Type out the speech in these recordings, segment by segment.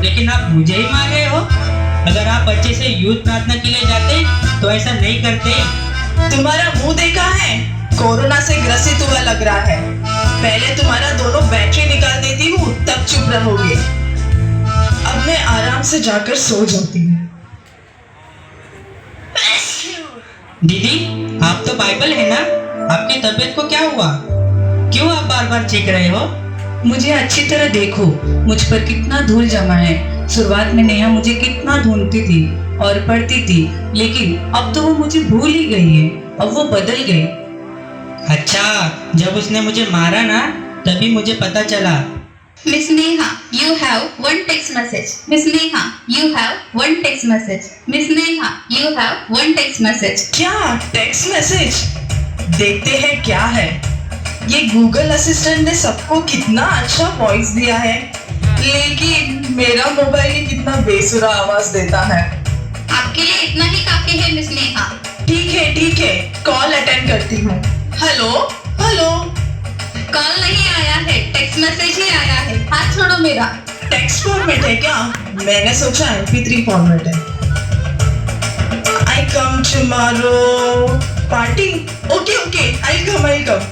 लेकिन आप मुझे ही मार रहे हो। अगर आप अच्छे से यूथ प्रार्थना के लिए जाते तो ऐसा नहीं करते। तुम्हारा मुंह देखा है? कोरोना से ग्रसित हुआ लग रहा है। पहले तुम्हारा दोनों बैटरी निकाल देती हूँ, तब चुप रहोगे। अब मैं आराम से जाकर सो जाती हूँ। दीदी, आप तो बाइबल है ना? आपकी तबीयत को क्या हुआ? क्यों आप बार बार चीख रहे हो? मुझे अच्छी तरह देखो, मुझ पर कितना धूल जमा है। शुरुआत में नेहा मुझे कितना ढूंढती थी और पढ़ती थी, लेकिन अब तो वो मुझे भूल ही गई है। अब वो बदल गई। अच्छा, जब उसने मुझे मारा ना, तभी मुझे पता चला। Miss Neha, you have one text message. Miss Neha, you have one text message. Miss Neha, you have one text message. क्या टेक्स्ट मैसेज? देखते हैं क्या है। ये गूगल असिस्टेंट ने सबको कितना अच्छा वॉइस दिया है, लेकिन मेरा मोबाइल ही कितना बेसुरा आवाज देता है। आपके लिए इतना ही काफी है मिस नेहा। ठीक है, कॉल अटेंड करती हूँ। Hello hello. कॉल नहीं आया है, टेक्स्ट मैसेज ही आया है। हाथ छोड़ो मेरा। टेक्स्ट फॉर्मेट है क्या? मैंने सोचा MP3 फॉर्मेट है। I come tomorrow party. Okay I come.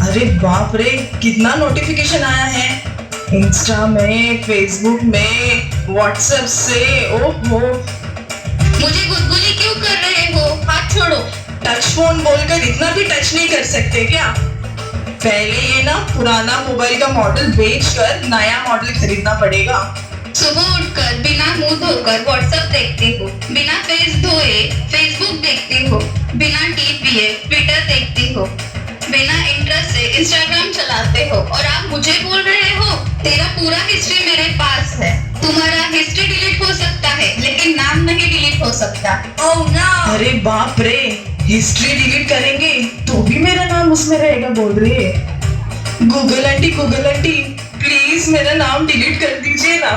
अरे बाप रे, कितना नोटिफिकेशन आया है। इंस्टा में, फेसबुक में, व्हाट्सएप से। ओहो, मुझे गुदगुदी क्यों कर रहे हो? हाथ छोड़ो। टच फोन बोलकर इतना भी टच नहीं कर सकते क्या? पहले ये ना पुराना मोबाइल का मॉडल बेचकर नया मॉडल खरीदना पड़ेगा। सुबह उठकर बिना मुंह धोकर व्हाट्सएप देखते हो, बिना फेस धोए फेसबुक देखते हो, बिना टी पिए ट्विटर देखते हो, बिना इंटरेस्ट से इंस्टाग्राम चलाते हो, और आप मुझे बोल रहे हो तेरा पूरा हिस्ट्री मेरे पास है। तुम्हारा हिस्ट्री डिलीट हो सकता है, लेकिन नाम नहीं डिलीट हो सकता। Oh no. अरे बाप रे, हिस्ट्री डिलीट करेंगे तो भी मेरा नाम उसमें रहेगा बोल रही है। गूगल आंटी प्लीज मेरा नाम डिलीट कर दीजिए ना।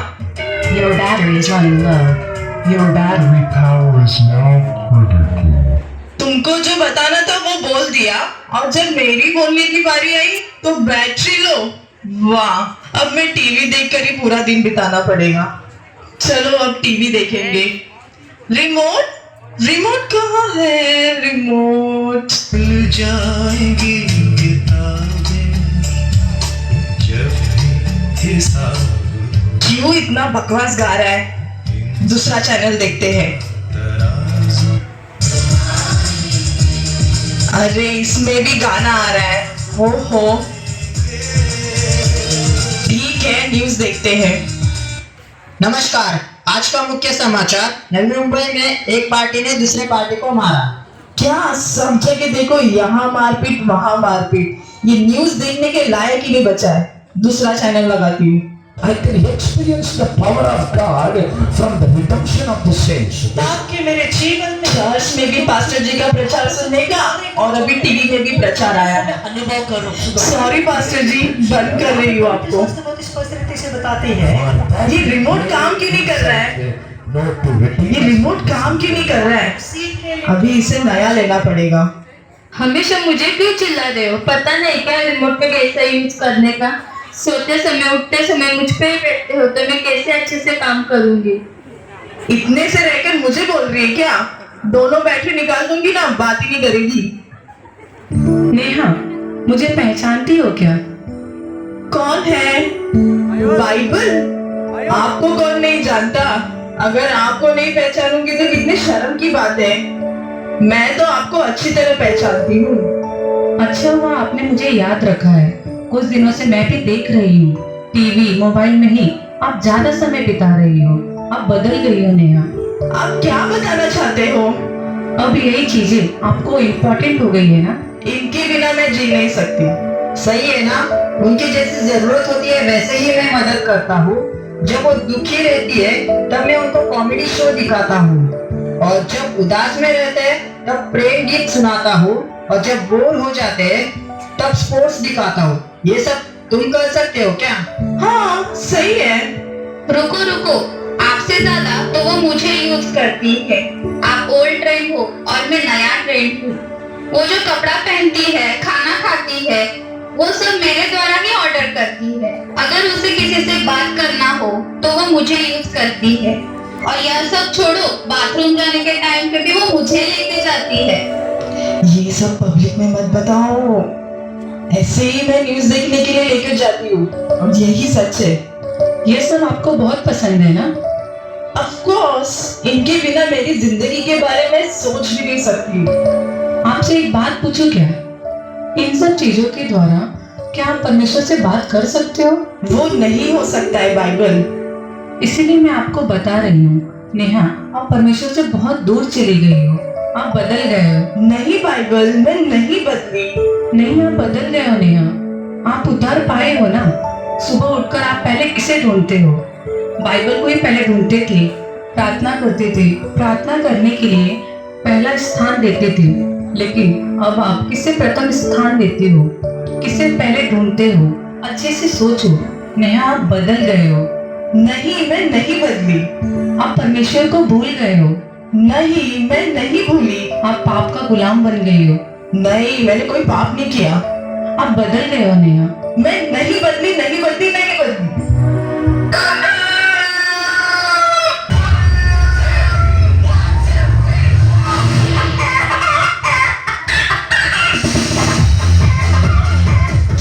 Your battery is running low. Your battery power is now critical. तुमको जो बताना था वो बोल दिया, और जब मेरी बोलने की बारी आई तो बैटरी लो। वाह, अब मैं टीवी देखकर ही पूरा दिन बिताना पड़ेगा। चलो अब टीवी देखेंगे। रिमोट कहाँ है? रिमोट मिल जाएंगी किताबें जब हिसाब। क्यों इतना बकवास गा रहा है? दूसरा चैनल देखते हैं। अरे इसमें भी गाना आ रहा है। ओहो, ठीक है, न्यूज़ देखते हैं। नमस्कार, आज का मुख्य समाचार। नवी मुंबई में एक पार्टी ने दूसरे पार्टी को मारा। क्या सब जगह देखो, यहाँ मारपीट वहाँ मारपीट। ये न्यूज़ देखने के लायक ही नहीं बचा है। दूसरा चैनल लगाती हूँ। I can experience the power of God from the redemption of the saints. ताकि मेरे जीवन में चर्च में भी पास्टर जी का प्रचार सुनने का, और अभी टीवी में भी प्रचार आया है। अनुभव करो। सॉरी पास्टर जी, बंद कर रही हूँ आपको। बहुत स्पष्टता से बताती है। ये रिमोट काम क्यों नहीं कर रहा है? Not to repeat. ये रिमोट काम क्यों नहीं कर रहा है? अभी इसे नया लेना पड़ेगा। हमेशा मुझे क्यों चिल्ला रहे हो? पता नहीं क्या रिमोट पे कैसा यूज करने का? सोते समय उठते समय मुझ पे ही बैठते हो, तो मैं कैसे अच्छे से काम करूंगी? इतने से रहकर मुझे बोल रही है क्या? दोनों बैटरी निकाल दूंगी ना, बात ही नहीं करेगी। नेहा, मुझे पहचानती हो क्या? कौन है? बाइबल? आपको कौन नहीं जानता? अगर आपको नहीं पहचानूंगी तो कितनी शर्म की बात है। मैं तो आपको अच्छी तरह पहचानती हूँ। अच्छा हुआ आपने मुझे याद रखा है। कुछ दिनों से मैं भी देख रही हूँ, टीवी मोबाइल में ही आप ज्यादा समय बिता रही हो। आप बदल गई हो नेहा। आप क्या बताना चाहते हो? अब यही चीजें आपको इम्पोर्टेंट हो गई है ना? इनके बिना मैं जी नहीं सकती। सही है ना? उनकी जैसी जरूरत होती है वैसे ही मैं मदद करता हूँ। जब वो दुखी रहती है तब मैं उनको कॉमेडी शो दिखाता हूँ, और जब उदास में रहते हैं तब प्रेम गीत सुनाता हूँ, और जब बोर हो जाते हैं तब स्पोर्ट्स दिखाता हूँ। ये सब तुम कर सकते हो क्या? हाँ, सही है। रुको, आपसे ज्यादा तो वो मुझे यूज करती है। आप ओल्ड ट्रेंड हो और मैं नया ट्रेंड हूँ। वो जो कपड़ा पहनती है, खाना खाती है, वो सब मेरे द्वारा ही ऑर्डर करती है। अगर उसे किसी से बात करना हो तो वो मुझे यूज करती है, और यह सब छोड़ो, बाथरूम जाने के टाइम पे भी वो मुझे लेके जाती है। ये सब पब्लिक में मत बताओ। ऐसे ही मैं न्यूज देखने के लिए लेकर जाती हूँ, और यही सच है। ये सब आपको बहुत पसंद है ना? ऑफ कोर्स, इनके बिना मेरी जिंदगी के बारे में सोच भी नहीं सकती। आपसे एक बात पूछूं क्या? इन सब चीजों के द्वारा क्या आप परमेश्वर से बात कर सकते हो? वो नहीं हो सकता है बाइबल। इसीलिए मैं आपको बता रही हूँ नेहा, आप परमेश्वर से बहुत दूर चली गई हो, आप बदल गए हो। नहीं बाइबल, मैं नहीं बदली। नहीं, आप बदल गए हो नेहा, आप उद्धार पाए हो ना। सुबह उठकर आप पहले किसे ढूंढते हो? बाइबल को ही पहले ढूंढते थे, प्रार्थना करते थे, प्रार्थना करने के लिए पहला स्थान देते थे। लेकिन अब आप किसे प्रथम स्थान देते हो, किसे पहले ढूंढते हो? अच्छे से सोचो नेहा, आप बदल गए हो। नहीं, मैं नहीं बदली। आप परमेश्वर को भूल गए हो। नहीं, मैं नहीं भूली। आप पाप का गुलाम बन गई हो। नहीं, मैंने कोई पाप नहीं किया। आप बदल गए हो नेहा। मैं नहीं बदली, नहीं बदली, नहीं बदली।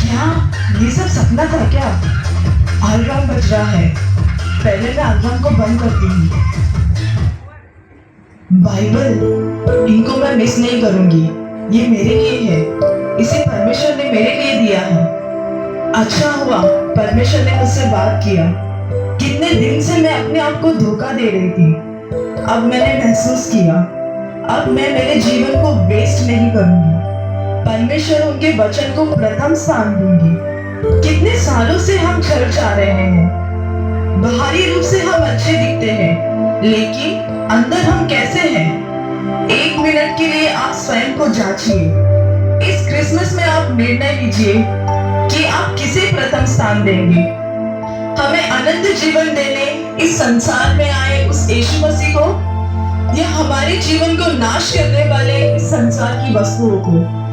क्या ये सब सपना था क्या? अलार्म बज रहा है, पहले मैं अलार्म को बंद करती हूँ। बाइबल, इनको मैं मिस नहीं करूंगी। ये मेरे लिए है, इसे परमेश्वर ने मेरे लिए दिया है। अच्छा हुआ परमेश्वर ने मुझसे बात किया। कितने दिन से मैं अपने आप को धोखा दे रही थी। अब मैंने महसूस किया, अब मैं मेरे जीवन को वेस्ट नहीं करूंगी। परमेश्वर उनके वचन को प्रथम स्थान दूंगी। कितने सालों से हम चर्च आ रहे हैं, बाहरी रूप से हम अच्छे दिखते हैं, लेकिन अंदर हम कैसे हैं? 1 मिनट के लिए आप स्वयं को जांचिए। इस क्रिसमस में आप निर्णय लीजिए कि आप किसे प्रथम स्थान देंगे। हमें अनंत जीवन देने इस संसार में आए उस यीशु मसीह को, या हमारे जीवन को नाश करने वाले इस संसार की वस्तुओं को?